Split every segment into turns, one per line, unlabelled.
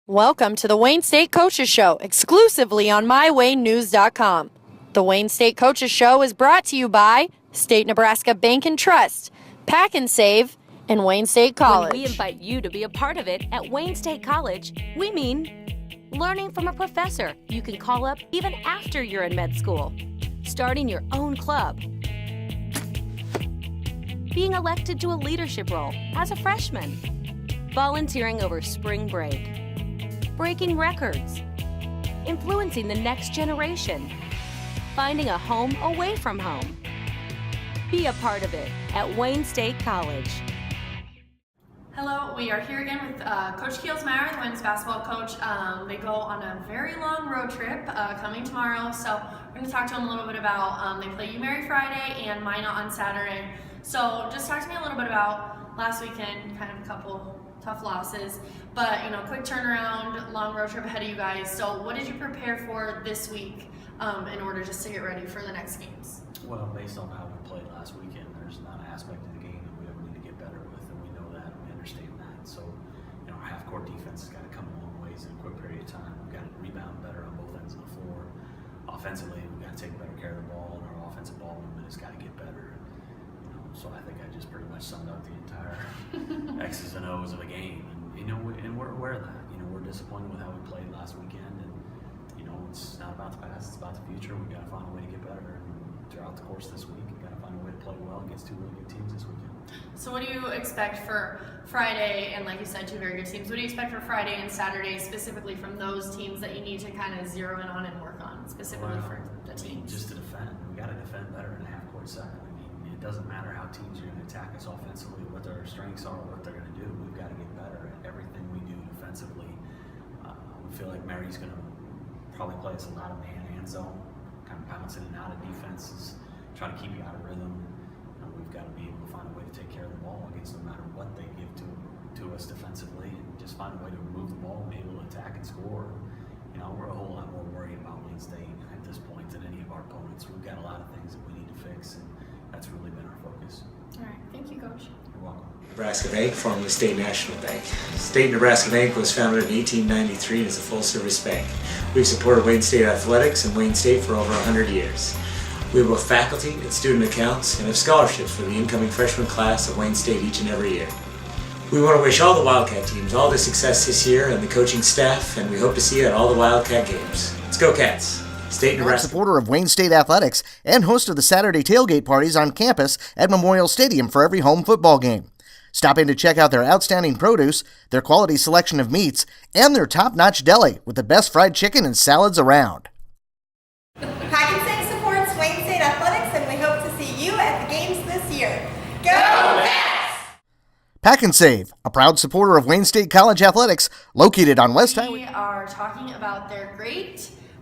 Welcome to the Wayne State Coaches Show, exclusively on MyWayneNews.com. The Wayne State Coaches Show is brought to you by State Nebraska Bank and Trust, Pack and Save, and Wayne State College.
When we invite you to be a part of it at Wayne State College, we mean learning from a professor you can call up even after you're in med school, starting your own club, being elected to a leadership role as a freshman, volunteering over spring break, breaking records, influencing the next generation, finding a home away from home. Be a part of it at Wayne State College.
Hello, we are here again with Coach Kielsmeier, the women's basketball coach. They go on a very long road trip coming tomorrow, so we're going to talk to them a little bit about, they play UMary Friday and Minot on Saturday. So just talk to me a little bit about last weekend, kind of a couple tough losses, but quick turnaround, long road trip ahead of you guys. So what did you prepare for this week in order just to get ready for the next games?
Well, based on how we played last weekend, there's not an aspect of the game that we ever need to get better with, and we know that, and we understand that. So, our half-court defense has got to come a long ways in a quick period of time. We've got to rebound better on both ends of the floor. Offensively, we've got to take better care of the ball, and our offensive ball movement has got to get better. So I think I just pretty much summed up the entire X's and O's of a game, and we're aware of that. We're disappointed with how we played last weekend, and it's not about the past; it's about the future. We've got to find a way to get better. And throughout the course of this week, we've got to find a way to play well against two really good teams this weekend.
So what do you expect for Friday, and like you said, two very good teams? What do you expect for Friday and Saturday, specifically from those teams that you need to kind of zero in on and work on, specifically for the teams?
Just to defend. We got to defend better in a half-court set. It doesn't matter how teams are going to attack us offensively, what their strengths are, what they're going to do. We've got to get better at everything we do defensively. We feel like Mary's going to probably play us a lot of man and zone, kind of bouncing in and out of defenses, trying to keep you out of rhythm. We've got to be able to find a way to take care of the ball against no matter what they give to us defensively, and just find a way to move the ball and be able to attack and score. We're a whole lot more worried about Wayne State at this point than any of our opponents. We've got a lot of things that we need to fix, and that's really been our focus.
All right, thank you, Coach.
You're welcome.
Nebraska Bank, formerly State National Bank. State Nebraska Bank was founded in 1893 and is a full-service bank. We've supported Wayne State athletics and Wayne State for over 100 years. We have both faculty and student accounts and have scholarships for the incoming freshman class of Wayne State each and every year. We want to wish all the Wildcat teams all the success this year and the coaching staff, and we hope to see you at all the Wildcat games. Let's go Cats! State Nebraska.
Supporter of Wayne State Athletics and host of the Saturday tailgate parties on campus at Memorial Stadium for every home football game. Stop in to check out their outstanding produce, their quality selection of meats, and their top-notch deli with the best fried chicken and salads around.
Pack and Save supports Wayne State Athletics, and we hope to see you at the games this year. Go Cats!
Pack and Save, a proud supporter of Wayne State College Athletics, located on West Highway.
We are talking about their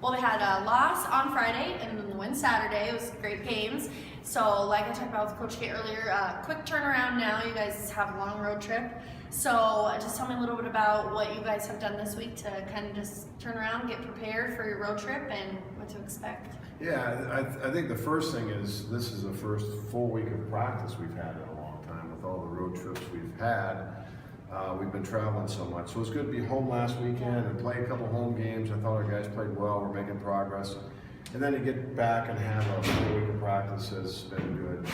they had a loss on Friday and then the win Saturday. It was great games. So like I talked about with Coach K earlier, quick turnaround now. You guys have a long road trip. So just tell me a little bit about what you guys have done this week to kind of just turn around, get prepared for your road trip, and what to expect.
Yeah, I think the first thing is this is the first full week of practice we've had in a long time with all the road trips we've had. We've been traveling so much. So it's good to be home last weekend and play a couple home games. I thought our guys played well. We're making progress. And then to get back and have a full week of practice has been good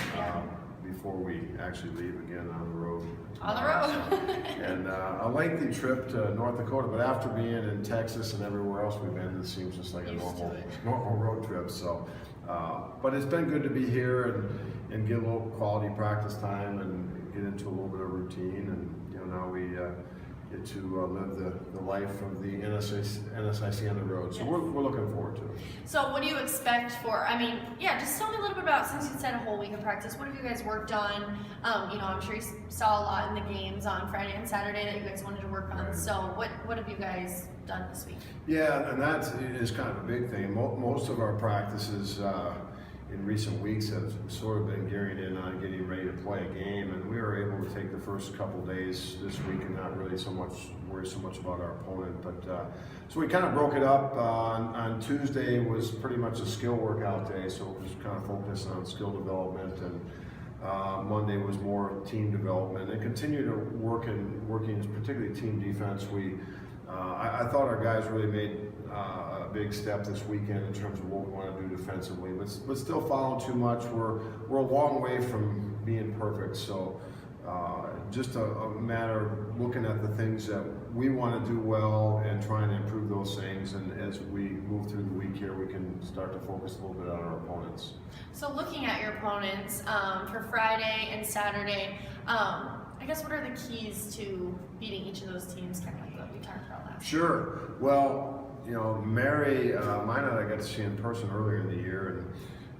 before we actually leave again on the road.
On the road.
And a lengthy trip to North Dakota, but after being in Texas and everywhere else we've been, it seems just like a normal road trip. So, but it's been good to be here and get a little quality practice time and get into a little bit of routine. And now we get to live the life of the NSIC on the road. So we're looking forward to it.
So what do you expect for, just tell me a little bit about, since you said a whole week of practice, what have you guys worked on? I'm sure you saw a lot in the games on Friday and Saturday that you guys wanted to work on. Right. So what have you guys done this week? Yeah,
and that is kind of a big thing. Most of our practices in recent weeks have sort of been gearing in on getting ready to play a game, and we were able to take the first couple days this week and not really worry so much about our opponent. But so we kind of broke it up. On Tuesday was pretty much a skill workout day, so it was kind of focused on skill development, and Monday was more team development, and continue to working particularly team defense. We I thought our guys really made a big step this weekend in terms of what we want to do defensively, but still following too much. We're a long way from being perfect, so just a matter of looking at the things that we want to do well and trying to improve those things, and as we move through the week here, we can start to focus a little bit on our opponents.
So looking at your opponents for Friday and Saturday, I guess what are the keys to beating each of those teams, kind of like what we talked about last?
Sure. Well, you know, Mary, Minot, I got to see in person earlier in the year,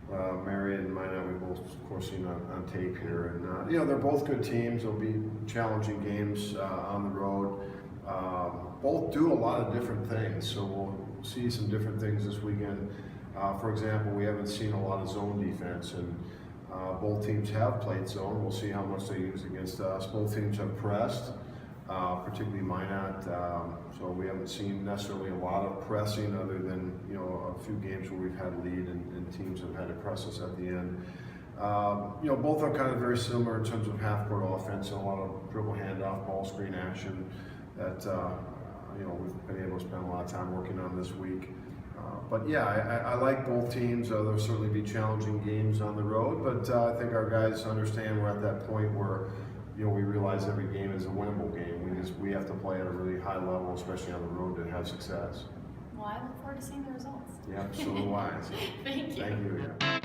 and Mary and Minot, we both, of course, seen on tape here, and you know, they're both good teams. They'll be challenging games on the road. Both do a lot of different things, so we'll see some different things this weekend. For example, we haven't seen a lot of zone defense, and both teams have played zone. We'll see how much they use against us. Both teams have pressed, particularly Minot. So we haven't seen necessarily a lot of pressing, other than, you know, a few games where we've had a lead and teams have had to press us at the end. You know, both are kind of very similar in terms of half-court offense and a lot of dribble handoff, ball screen action that you know, we've been able to spend a lot of time working on this week. But yeah, I like both teams. There'll certainly be challenging games on the road, but I think our guys understand we're at that point where, you know, we realize every game is a winnable game. We have to play at a really high level, especially on the road, to have success.
Well, I look forward to seeing the results.
Yeah, so do I. So
Thank you.
Thank you. Yeah.